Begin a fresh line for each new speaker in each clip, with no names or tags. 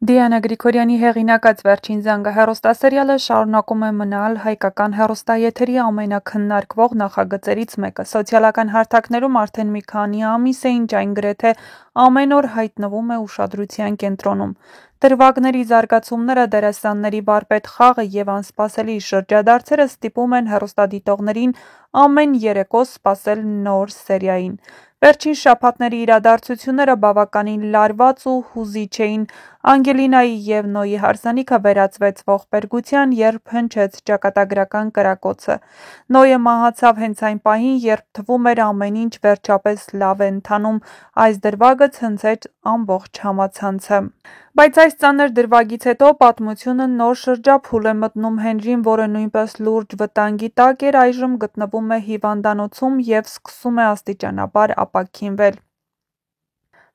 Դիանա Գրիգորյանի հեղինակած «Վերջին զանգը» հեռուստասերիալը շարունակում է մնալ հայկական հեռուստաեթերի ամենաքննարկվող նախագծերից մեկը։ Սոցիալական հարթակներում արդեն մի քանի ամիս է, ինչ այն գրեթե ամեն օր հայտնվում է ուշադրության կենտրոնում։ Դրվագների զարգացումները, դերասանների վարպետ խաղը և անսպասելի շրջադարձերը ստիպում են հեռուստադիտողներին ամեն երեկո սպասել նոր սերիային։ Վերջին շաբաթների իրադարձությունները բավականին լարված ու հուզիչ էին։ Անգելինայի և Նոյի հարսանիքը վերածվեց ողբերգության, երբ հնչեց ճակատագրական կրակոցը։ Նոյը մահացավ հենց այն պահին, երբ թվում էր ամեն ինչ վերջապես լավ է ընթանում։ Այս դրվագը ցնցեց ամբողջ համացանցը։ Բայց այս ծանր դրվագից հետո պատմությունը նոր շրջափուլ է մտնում։ Հենրին, որը նույնպես լուրջ վտանգի տակ էր, այժմ գտնվում է հիվանդանոցում և սկսում է աստիճանաբար ապաքինվել։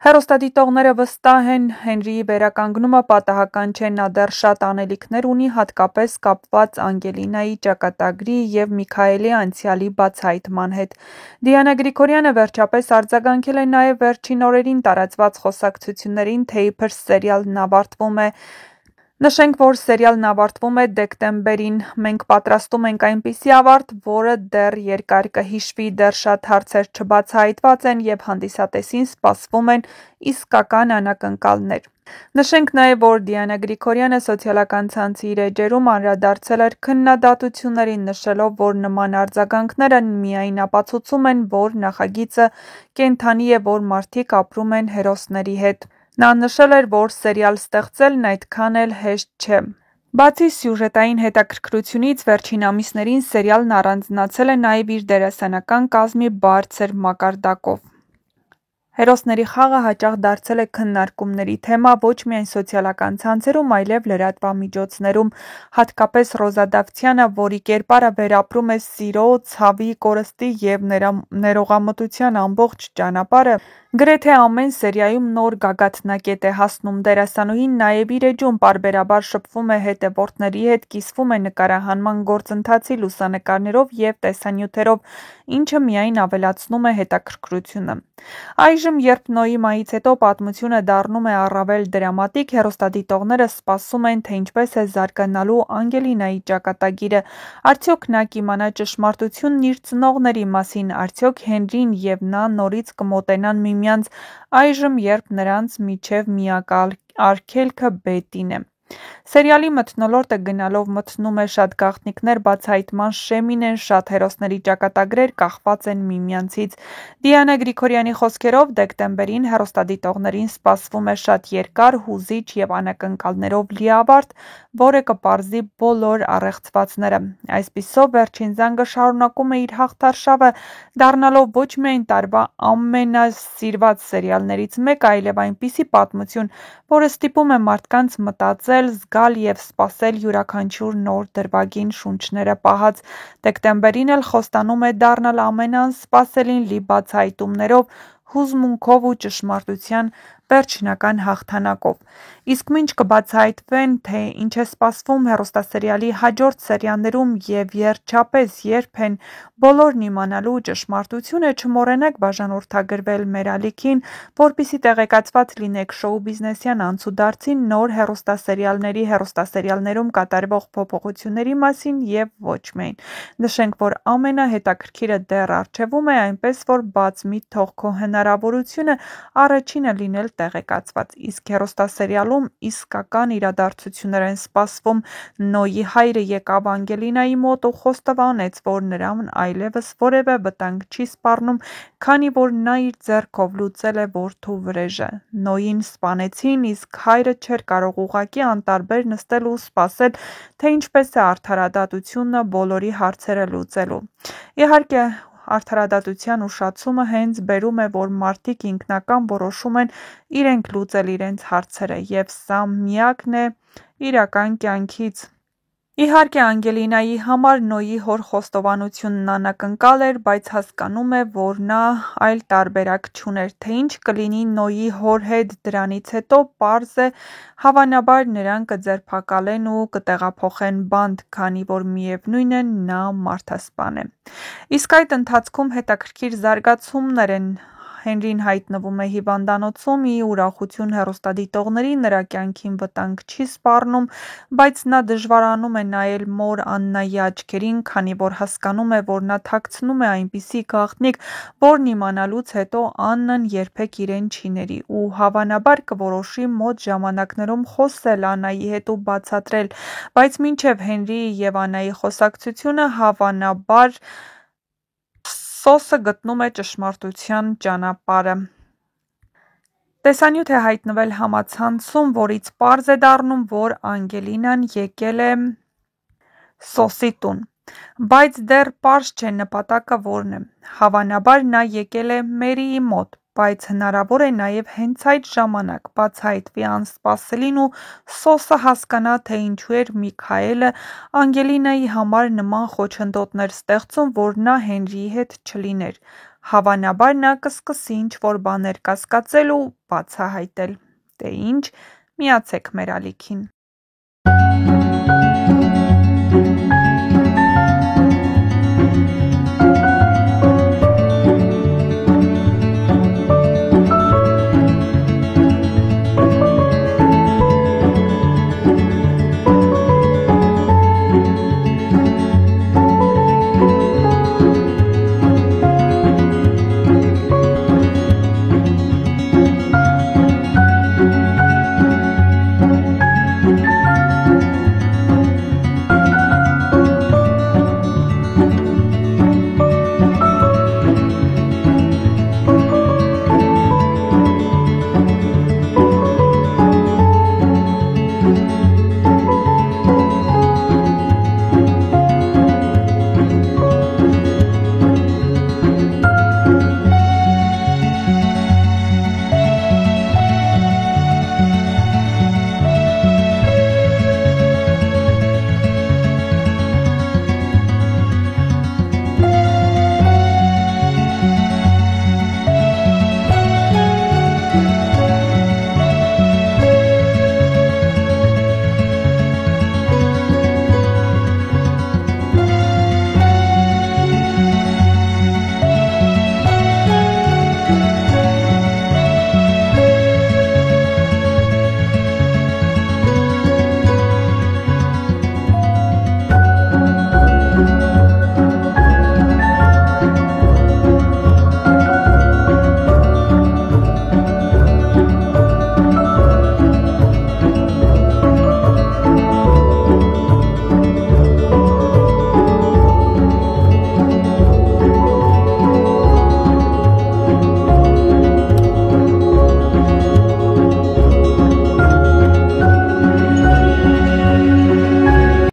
Հեռուստադիտողները վստահ են, Հենրիի վերականգնումը պատահական չէ, նա դեռ շատ անելիքներ ունի, հատկապես կապված Անգելինայի ճակատագրի և Միքայելի անցյալի բացահայտման հետ։ Դիանա Գրիգորյանը վերջապես արձագանքել է նաև վերջին օրերին տարածված խոսակցություններին, թե իբր սերիալն ավարտվում է։ Նշենք, որ սերիալն ավարտվում է դեկտեմբերին։ Մենք պատրաստում ենք այնպիսի ավարտ, որը դեռ երկար կհիշվի, դեռ շատ հարցեր չբացահայտված են և հանդիսատեսին սպասվում են իսկական անակնկալներ։ Նշենք նաև, որ Դիանա Գրիգորյանը սոցիալական ցանցի իր էջերում անդրադարձել էր քննադատություններին, նշելով, որ նման արձագանքները միայն ապացուցում են, որ նախագիծը կենդանի է, որ մարդիկ ապրում են հերոսների հետ։ Նա նշել էր, որ սերիալ ստեղծելն այդքան էլ հեշտ չէ։ Բացի սյուժետային հետաքրքրությունից, վերջին ամիսներին սերիալն առանձնացել է նաև իր դերասանական կազմի բարձր մակարդակով։ Հերոսների խաղը հաճախ դարձել է քննարկումների թեմա ոչ միայն սոցիալական ցանցերում, այլև լրատվամիջոցներում։ Հատկապես Ռոզա Դավթյանը, որի կերպարը վերապրում է սիրո, ցավի, կորստի և ներողամտության ամբողջ ճանապարհը, գրեթե ամեն սերիայում նոր գագաթնակետ է հասնում։ Դերասանուհին նաև իր էջում պարբերաբար շփվում է հետևորդների հետ, կիսվում է նկարահանման գործընթացի լուսանկարներով և տեսանյութերով, ինչը միայն ավելացնում է հետաքրքրությունը։ Այժմ, երբ Նոյի մահից հետո պատմությունը դառնում է առավել դրամատիկ, հեռուստադիտողները սպասում են, թե ինչպես է զարգանալու Անգելինայի ճակատագիրը։ Արդյոք նա կիմանա ճշմարտությունն իր ծնողների մասին, արդյոք Հենրին և նա նորից կմոտենան միմյանց, այժմ, երբ նրանց միջև միակ արգելքը Բետին է։ Սերիալի մթնոլորտը գնալով մթնում է, շատ գաղտնիքներ բացահայտման շեմին են, շատ հերոսների ճակատագրեր կախված են միմյանցից։ Դիանա Գրիգորյանի խոսքերով, դեկտեմբերին հեռուստադիտողներին սպասվում է շատ երկար, հուզիչ և անակնկալներով լի ավարտ, որը կպարզի բոլոր առեղծվածները։ Այսպիսով, Վերջին զանգը շարունակում է իր հաղթարշավը, դառնալով ոչ միայն տարվա ամենասիրված սերիալներից մեկը, այլև այնպիսի պատմություն, որը ստիպում է մարդկանց մտածել, զգալ և սպասել յուրաքանչյուր նոր դրվագին շունչները պահած։ Դեկտեմբերին էլ խոստանում է դառնալ ամենաանսպասելին՝ լի բացահայտումներով, հուզմունքով ու ճշմարտության վերջնական հաղթանակով։ Իսկ մինչ կբացահայտվեն, թե ինչ է սպասվում հեռուստասերիալի հաջորդ սերիաներում և վերջապես երբ են բոլորն իմանալու ճշմարտությունը, չմոռանաք բաժանորդագրվել մեր ալիքին, որպեսզի տեղեկացված լինեք շոու-բիզնեսյան անցուդարձի, նոր հեռուստասերիալներում կատարվող փոփոխությունների մասին և ոչ միայն։ Նշենք, որ ամենահետաքրքիրը դեռ առջևում է, այնպես որ բաց մի թող քո հնարավորությունը առաջինը լինել տեղեկացված։ Իսկ հեռուստասերիալում իսկական իրադարձություններ են սպասվում։ Նոյի հայրը եկավ Անգելինայի մոտ ու խոստովանեց, որ նրան այլևս որևէ վտանգ չի սպառնում, քանի որ նա իր ձեռքով լուծել է որդու վրեժը։ Նոյին սպանեցին, իսկ հայրը չէր կարող ուղղակի անտարբեր նստել ու սպասել, թե ինչպես է արդարադատությունը բոլորի հարցերը լուծելու։ Իհարկե, արդարադատության ուշացումը հենց բերում է, որ մարդիկ ինքնակամ որոշում են իրենք լուծել իրենց հարցերը, և սա միակն է իրական կյանքից։ Իհարկե, Անգելինայի համար Նոյի հոր խոստովանությունն անակնկալ էր, բայց հասկանում է, որ նա այլ տարբերակ չուներ։ Թե ինչ կլինի Նոյի հոր հետ դրանից հետո, պարզ է, հավանաբար նրան կձերբակալեն ու կտեղափոխեն բանտ, քանի որ միևնույն է, նա մարդասպան է։ Իսկ այդ ընթացքում հետաքրքիր զարգացումներ են Հենրին հայտնվում է հիվանդանոցում, ի ուրախություն հեռուստադիտողների նրա կյանքին վտանգ չի սպառնում, բայց նա դժվարանում է նայել մոր Աննայի աչքերին, քանի որ հասկանում է, որ նա թաքցնում է այնպիսի գաղտնիք, որն իմանալուց հետո Աննան երբեք իրեն չի ների, ու հավանաբար կորոշի մոտ ժամանակներում խոսել Աննայի հետ ու բացատրել, բայց մինչև Հենրիի և Աննայի խոսակցությունը հավանաբար Սոսը գտնում է ճշմարտության ճանապարհը։ Տեսանյութ է հայտնվել համացանցում, որից պարզ է դառնում, որ Անգելինան եկել է Սոսի տուն, բայց դեռ պարզ չէ նպատակը որն է։ Հավանաբար նա եկել է Մերիի մոտ, բայց հնարավոր է նաև հենց այդ ժամանակ բացահայտվի անսպասելին ու Սոսը հասկանա, թե ինչու էր Միքայելը Անգելինայի համար նման խոչընդոտներ ստեղծում, որ նա Հենրիի հետ չլիներ։ Հավանաբար նա կսկսի ինչ-որ բաներ կասկածել ու բացահայտել։ Թե ինչ, միացեք մեր ալիքին։